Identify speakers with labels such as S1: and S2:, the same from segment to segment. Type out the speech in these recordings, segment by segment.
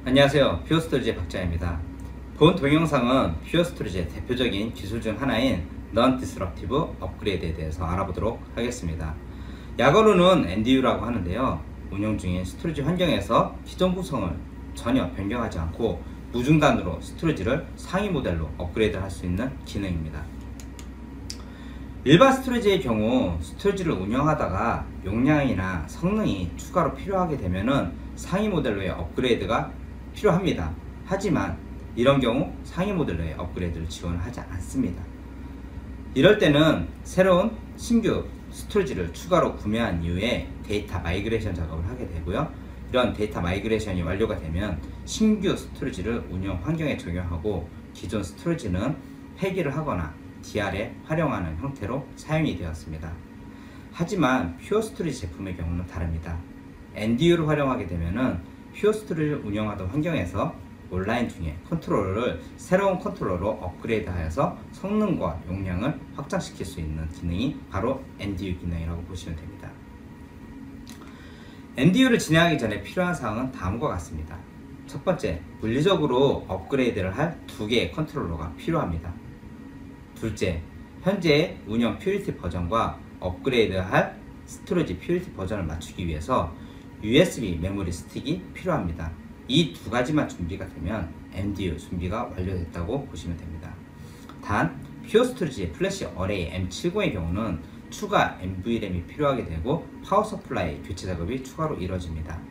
S1: 안녕하세요. 퓨어스토리지의 박자입니다. 본 동영상은 퓨어스토리지의 대표적인 기술 중 하나인 Non-Disruptive 업그레이드에 대해서 알아보도록 하겠습니다. 약어로는 NDU라고 하는데요. 운영 중인 스토리지 환경에서 기존 구성을 전혀 변경하지 않고 무중단으로 스토리지를 상위 모델로 업그레이드 할 수 있는 기능입니다. 일반 스토리지의 경우 스토리지를 운영하다가 용량이나 성능이 추가로 필요하게 되면은 상위 모델로의 업그레이드가 필요합니다. 하지만 이런 경우 상위 모델로의 업그레이드를 지원하지 않습니다. 이럴 때는 새로운 신규 스토리지를 추가로 구매한 이후에 데이터 마이그레이션 작업을 하게 되고요. 이런 데이터 마이그레이션이 완료가 되면 신규 스토리지를 운영 환경에 적용하고 기존 스토리지는 폐기를 하거나 DR에 활용하는 형태로 사용이 되었습니다. 하지만 퓨어스토리지 제품의 경우는 다릅니다. NDU를 활용하게 되면은 퓨어스토리지를 운영하던 환경에서 온라인 중에 컨트롤러를 새로운 컨트롤러로 업그레이드하여서 성능과 용량을 확장시킬 수 있는 기능이 바로 NDU 기능이라고 보시면 됩니다. NDU를 진행하기 전에 필요한 사항은 다음과 같습니다. 첫 번째, 물리적으로 업그레이드를 할 두 개의 컨트롤러가 필요합니다. 둘째, 현재 운영 퓨리티 버전과 업그레이드할 스토리지 퓨리티 버전을 맞추기 위해서 USB 메모리 스틱이 필요합니다. 이 두 가지만 준비가 되면 NDU 준비가 완료됐다고 보시면 됩니다. 단, 퓨어스토리지의 플래시 어레이 M70의 경우는 추가 NVRAM이 필요하게 되고 파워 서플라이 교체 작업이 추가로 이루어집니다.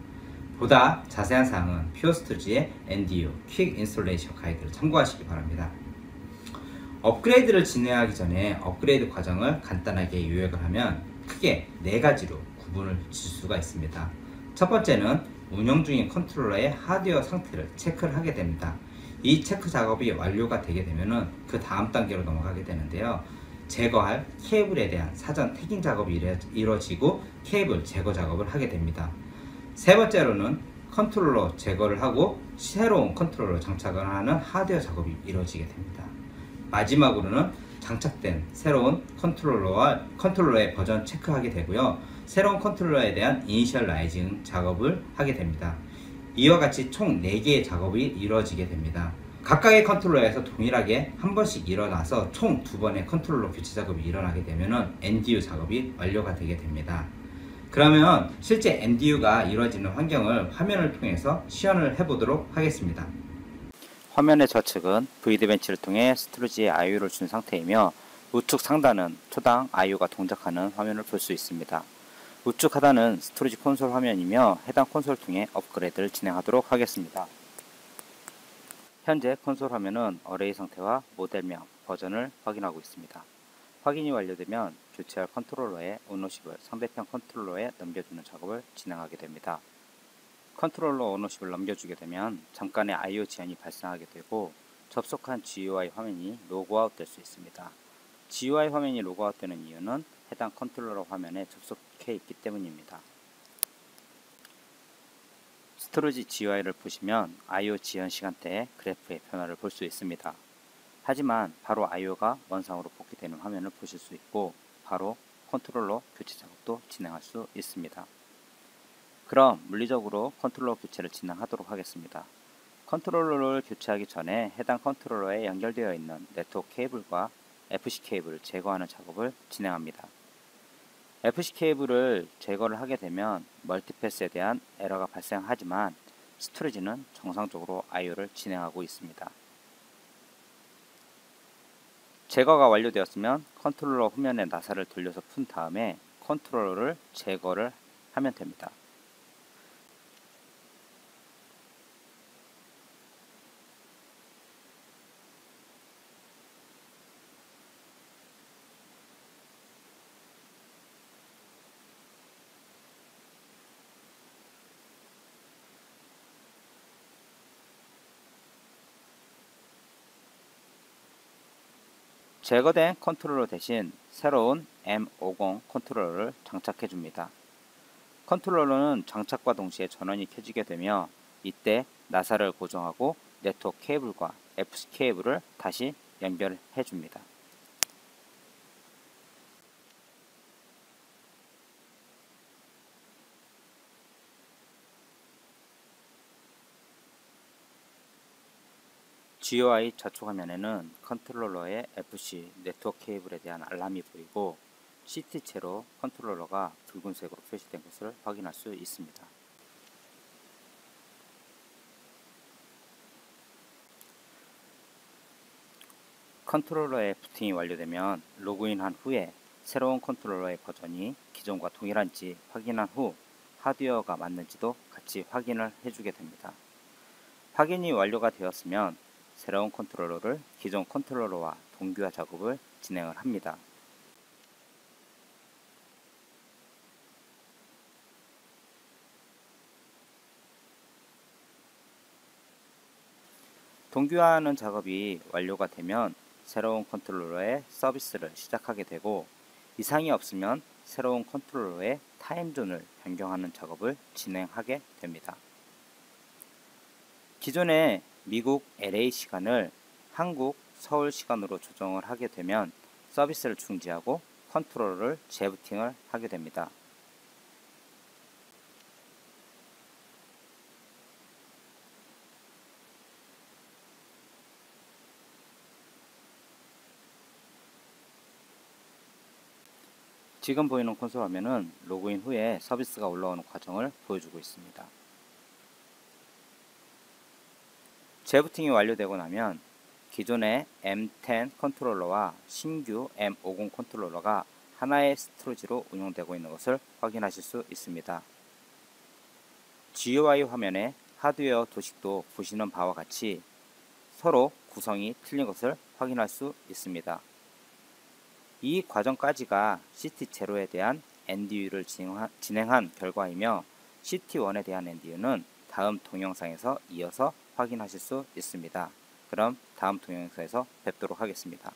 S1: 보다 자세한 사항은 퓨어스토리지의 NDU 퀵 인스톨레이션 가이드를 참고하시기 바랍니다. 업그레이드를 진행하기 전에 업그레이드 과정을 간단하게 요약을 하면 크게 네 가지로 구분을 질 수가 있습니다. 첫 번째는 운영 중인 컨트롤러의 하드웨어 상태를 체크를 하게 됩니다. 이 체크 작업이 완료가 되게 되면은 그 다음 단계로 넘어가게 되는데요. 제거할 케이블에 대한 사전 태깅 작업이 이루어지고 케이블 제거 작업을 하게 됩니다. 세 번째로는 컨트롤러 제거를 하고 새로운 컨트롤러 장착을 하는 하드웨어 작업이 이루어지게 됩니다. 마지막으로는 장착된 새로운 컨트롤러의 버전 체크하게 되고요. 새로운 컨트롤러에 대한 이니셜라이징 작업을 하게 됩니다. 이와 같이 총 4개의 작업이 이루어지게 됩니다. 각각의 컨트롤러에서 동일하게 한 번씩 일어나서 총 2번의 컨트롤러 교체 작업이 일어나게 되면 NDU 작업이 완료가 되게 됩니다. 그러면 실제 NDU가 이루어지는 환경을 화면을 통해서 시연을 해보도록 하겠습니다.
S2: 화면의 좌측은 V드벤치를 통해 스토리지에 IO를 준 상태이며 우측 상단은 초당 IO가 동작하는 화면을 볼 수 있습니다. 우측 하단은 스토리지 콘솔 화면이며 해당 콘솔을 통해 업그레이드를 진행하도록 하겠습니다. 현재 콘솔 화면은 어레이 상태와 모델명, 버전을 확인하고 있습니다. 확인이 완료되면 교체할 컨트롤러의 오너십을 상대편 컨트롤러에 넘겨주는 작업을 진행하게 됩니다. 컨트롤러 오너십을 넘겨주게 되면 잠깐의 I/O 제한이 발생하게 되고 접속한 GUI 화면이 로그아웃 될 수 있습니다. GUI 화면이 로그아웃 되는 이유는 해당 컨트롤러 화면에 접속해 있기 때문입니다. 스토리지 GUI를 보시면 I/O 지연 시간대의 그래프의 변화를 볼 수 있습니다. 하지만 바로 I/O가 원상으로 복귀되는 화면을 보실 수 있고 바로 컨트롤러 교체 작업도 진행할 수 있습니다. 그럼 물리적으로 컨트롤러 교체를 진행하도록 하겠습니다. 컨트롤러를 교체하기 전에 해당 컨트롤러에 연결되어 있는 네트워크 케이블과 FC 케이블을 제거하는 작업을 진행합니다. FC 케이블을 제거를 하게 되면 멀티패스에 대한 에러가 발생하지만 스토리지는 정상적으로 I/O를 진행하고 있습니다. 제거가 완료되었으면 컨트롤러 후면의 나사를 돌려서 푼 다음에 컨트롤러를 제거를 하면 됩니다. 제거된 컨트롤러 대신 새로운 M50 컨트롤러를 장착해 줍니다. 컨트롤러는 장착과 동시에 전원이 켜지게 되며 이때 나사를 고정하고 네트워크 케이블과 FC 케이블을 다시 연결해 줍니다. GUI 좌측 화면에는 컨트롤러의 FC 네트워크 케이블에 대한 알람이 보이고 CT 채로 컨트롤러가 붉은색으로 표시된 것을 확인할 수 있습니다. 컨트롤러의 부팅이 완료되면 로그인한 후에 새로운 컨트롤러의 버전이 기존과 동일한지 확인한 후 하드웨어가 맞는지도 같이 확인을 해주게 됩니다. 확인이 완료가 되었으면 새로운 컨트롤러를 기존 컨트롤러와 동기화 작업을 진행을 합니다. 동기화하는 작업이 완료가 되면 새로운 컨트롤러의 서비스를 시작하게 되고 이상이 없으면 새로운 컨트롤러의 타임존을 변경하는 작업을 진행하게 됩니다. 기존의 미국 LA 시간을 한국 서울 시간으로 조정을 하게 되면 서비스를 중지하고 컨트롤러를 재부팅을 하게 됩니다. 지금 보이는 콘솔 화면은 로그인 후에 서비스가 올라오는 과정을 보여주고 있습니다. 재부팅이 완료되고 나면 기존의 M10 컨트롤러와 신규 M50 컨트롤러가 하나의 스토리지로 운영되고 있는 것을 확인하실 수 있습니다. GUI 화면의 하드웨어 도식도 보시는 바와 같이 서로 구성이 틀린 것을 확인할 수 있습니다. 이 과정까지가 CT0에 대한 NDU를 진행한 결과이며 CT1에 대한 NDU는 다음 동영상에서 이어서 확인하실 수 있습니다. 그럼 다음 동영상에서 뵙도록 하겠습니다.